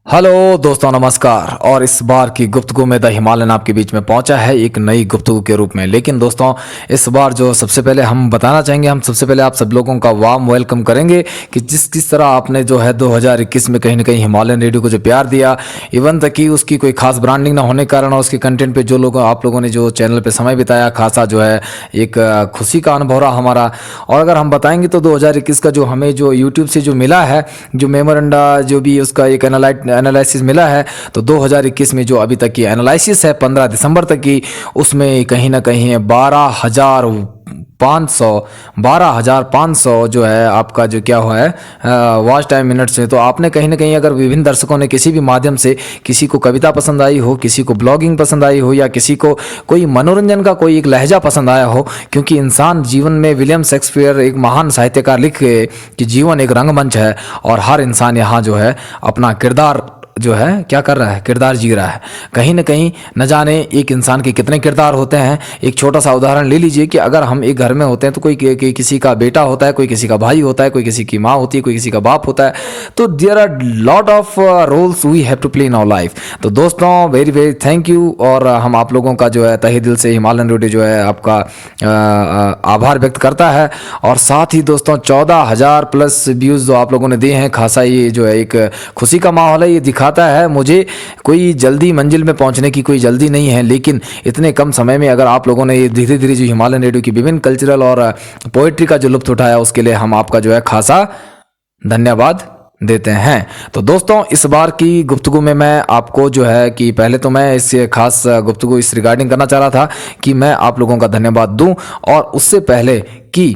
Hello दोस्तों, नमस्कार। और इस बार की गुफ्तगू में द हिमालयन आपके बीच में पहुंचा है एक नई गुफ्तगू के रूप में। लेकिन दोस्तों, इस बार जो सबसे पहले हम बताना चाहेंगे, हम सबसे पहले आप सब लोगों का वार्म वेलकम करेंगे कि किस तरह आपने जो है 2021 में कहीं ना कहीं हिमालयन रेडियो को जो प्यार दिया, इवन तक कि उसकी कोई खास ब्रांडिंग ना होने के कारण और उसके कंटेंट पे जो लोग आप लोगों ने जो चैनल पे समय बिताया, खासा जो है एक खुशी का अनुभव रहा हमारा। और अगर हम बताएंगे तो 2021 का जो हमें जो यूट्यूब से जो मिला है, जो मेमोरेंडा जो भी उसका एक एनालिसिस मिला है, तो 2021 में जो अभी तक की एनालिसिस है 15 दिसंबर तक की, उसमें कहीं ना कहीं 12,500 जो है आपका जो क्या हुआ है वॉच टाइम मिनट्स में। तो आपने कहीं ना कहीं, अगर विभिन्न दर्शकों ने किसी भी माध्यम से, किसी को कविता पसंद आई हो, किसी को ब्लॉगिंग पसंद आई हो, या किसी को कोई मनोरंजन का कोई एक लहजा पसंद आया हो, क्योंकि इंसान जीवन में, विलियम शेक्सपियर एक महान साहित्यकार लिखे कि जीवन एक रंगमंच है और हर इंसान यहाँ जो है अपना किरदार जो है क्या कर रहा है, किरदार जी रहा है। कहीं ना कहीं न जाने एक इंसान के कितने किरदार होते हैं। एक छोटा सा उदाहरण ले लीजिए कि अगर हम एक घर में होते हैं तो कोई किसी का बेटा होता है, कोई किसी का भाई होता है, कोई किसी की माँ होती है, कोई किसी का बाप होता है। तो there are lot of roles we have to play in our life. तो दोस्तों, वेरी वेरी थैंक यू। और हम आप लोगों का जो है तहे दिल से हिमालयन रेडियो जो है आपका आभार व्यक्त करता है। और साथ ही दोस्तों, 14,000 प्लस व्यूज़ जो आप लोगों ने दिए हैं, खासा ये जो है एक खुशी का माहौल है। ये दिखाता है मुझे कोई जल्दी मंजिल में पहुंचने की कोई जल्दी नहीं है, लेकिन इतने कम समय में अगर आप लोगों ने ये धीरे धीरे जो हिमालयन रेडियो की विभिन्न कल्चरल और पोएट्री का जो लुत्फ उठाया, उसके लिए हम आपका जो है खासा धन्यवाद देते हैं। तो दोस्तों, इस बार की गुफ्तगू में मैं आपको जो है कि पहले तो मैं इस खास गुफ्तगू इस रिगार्डिंग करना चाह रहा था कि मैं आप लोगों का धन्यवाद दूं, और उससे पहले कि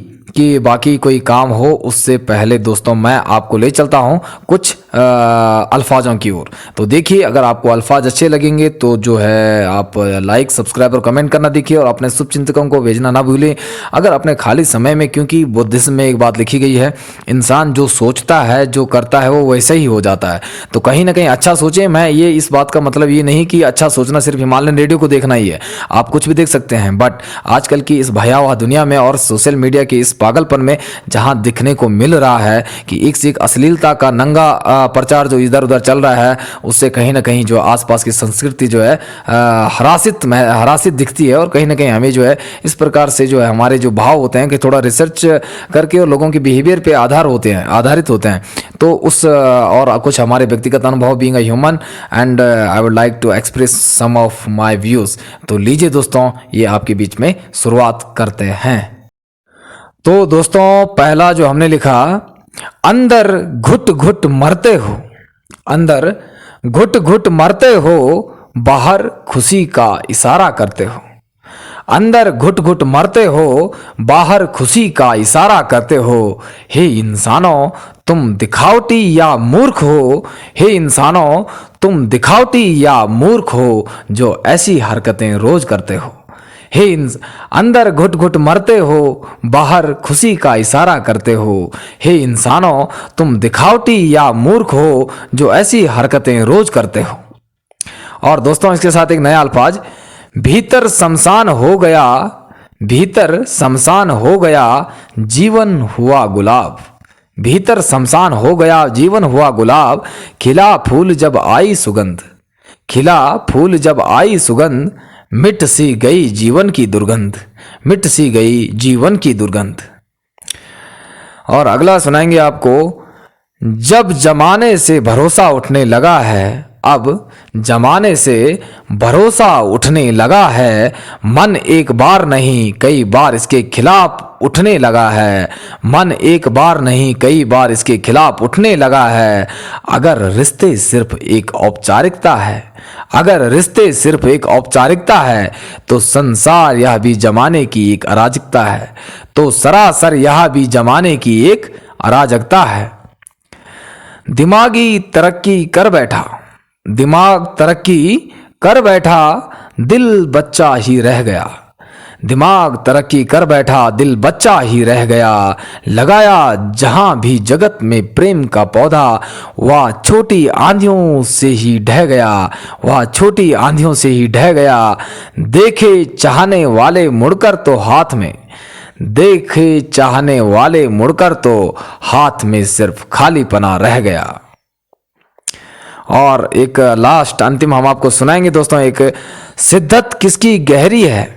बाकी कोई काम हो, उससे पहले दोस्तों मैं आपको ले चलता हूं कुछ अल्फाजों की ओर। तो देखिए, अगर आपको अल्फाज अच्छे लगेंगे तो जो है आप लाइक, सब्सक्राइब और कमेंट करना देखिए, और अपने शुभचिंतकों को भेजना ना भूलें। अगर अपने खाली समय में, क्योंकि बुद्धिज्म में एक बात लिखी गई है, इंसान जो सोचता है, जो करता है, वो वैसे ही हो जाता है। तो कहीं ना कहीं अच्छा सोचें। मैं ये इस बात का मतलब ये नहीं कि अच्छा सोचना सिर्फ हिमालयन रेडियो को देखना ही है, आप कुछ भी देख सकते हैं। बट आजकल की इस भयावह दुनिया में और सोशल मीडिया के इस पागलपन में, जहां दिखने को मिल रहा है कि एक से एक अश्लीलता का नंगा प्रचार जो इधर उधर चल रहा है, उससे कहीं ना कहीं जो आसपास की संस्कृति जो है हरासित दिखती है। और कहीं ना कहीं हमें जो है इस प्रकार से जो है हमारे जो भाव होते हैं कि थोड़ा रिसर्च करके और लोगों के बिहेवियर पे आधारित होते हैं। तो उस और कुछ हमारे व्यक्तिगत अनुभव, being a human, and I would like to express some of my views. तो लीजिए दोस्तों, ये आपके बीच में शुरुआत करते हैं। तो दोस्तों, पहला जो हमने लिखा, अंदर घुट घुट मरते हो, अंदर घुट घुट मरते हो, बाहर खुशी का इशारा करते हो। अंदर घुट घुट मरते हो, बाहर खुशी का इशारा करते हो। हे इंसानों, तुम दिखावटी या मूर्ख हो। हे इंसानों, तुम दिखावटी या मूर्ख हो जो ऐसी हरकतें रोज करते हो। हे अंदर घुट घुट मरते हो, बाहर खुशी का इशारा करते हो। हे इंसानों, तुम दिखावटी या मूर्ख हो जो ऐसी हरकतें रोज करते हो। और दोस्तों, इसके साथ एक नया अल्फाज, भीतर शमशान हो गया, भीतर शमशान हो गया, जीवन हुआ गुलाब। भीतर शमशान हो गया, जीवन हुआ गुलाब, खिला फूल जब आई सुगंध, खिला फूल जब आई सुगंध, मिट सी गई जीवन की दुर्गंध, मिट सी गई जीवन की दुर्गंध। और अगला सुनाएंगे आपको, जब जमाने से भरोसा उठने लगा है, अब जमाने से भरोसा उठने लगा है, मन एक बार नहीं कई बार इसके खिलाफ उठने लगा है, मन एक बार नहीं कई बार इसके खिलाफ उठने लगा है। अगर रिश्ते सिर्फ एक औपचारिकता है, अगर रिश्ते सिर्फ एक औपचारिकता है, तो संसार यह भी जमाने की एक अराजकता है, तो सरासर यह भी जमाने की एक अराजकता है। दिमागी तरक्की कर बैठा, दिमाग तरक्की कर बैठा, दिल बच्चा ही रह गया। दिमाग तरक्की कर बैठा, दिल बच्चा ही रह गया। लगाया जहां भी जगत में प्रेम का पौधा, वह छोटी आंधियों से ही ढह गया, वह छोटी आंधियों से ही ढह गया। देखे चाहने वाले मुड़कर तो हाथ में, देखे चाहने वाले मुड़कर तो हाथ में सिर्फ खाली पना रह गया। और एक लास्ट अंतिम हम आपको सुनाएंगे दोस्तों, एक शिद्दत किसकी गहरी है,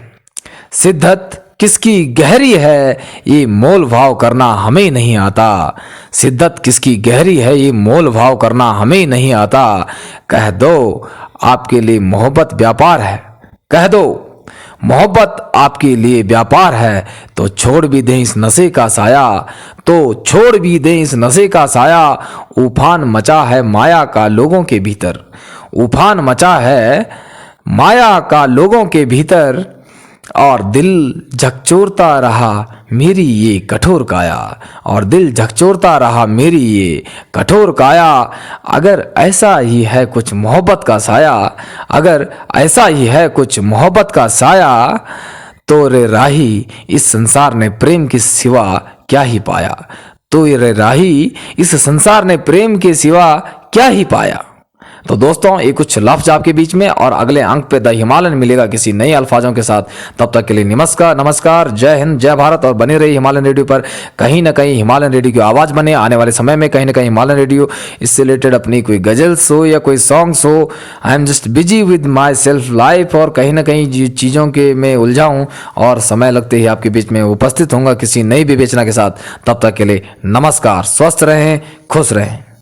शिद्दत किसकी गहरी है, ये मोल भाव करना हमें नहीं आता। शिद्दत किसकी गहरी है, ये मोल भाव करना हमें नहीं आता। कह दो आपके लिए मोहब्बत व्यापार है, कह दो मोहब्बत आपके लिए व्यापार है, तो छोड़ भी दें इस नशे का साया, तो छोड़ भी दें इस नशे का साया। उफान मचा है माया का लोगों के भीतर, उफान मचा है माया का लोगों के भीतर, और दिल झकझोरता रहा मेरी ये कठोर काया, और दिल झकझोरता रहा मेरी ये कठोर काया। अगर ऐसा ही है कुछ मोहब्बत का साया, अगर ऐसा ही है कुछ मोहब्बत का साया, तो रे राही इस संसार ने प्रेम के सिवा क्या ही पाया, तो रे राही इस संसार ने प्रेम के सिवा क्या ही पाया। तो दोस्तों ये कुछ लफ्ज आपके बीच में, और अगले अंक पे द हिमालयन मिलेगा किसी नए अल्फाजों के साथ। तब तक के लिए नमस्कार, नमस्कार, जय हिंद, जय भारत, और बने रहिए हिमालयन रेडियो पर। कहीं ना कहीं हिमालयन रेडियो की आवाज़ बने, आने वाले समय में कहीं ना कहीं हिमालयन रेडियो इससे रिलेटेड अपनी कोई गजल्स हो या कोई सॉन्ग्स हो। I am just busy with my self life, और कहीं ना कहीं चीज़ों के मैं उलझा हूँ, और समय लगते ही आपके बीच में उपस्थित होऊंगा किसी नई विवेचना के साथ। तब तक के लिए नमस्कार, स्वस्थ रहें, खुश रहें।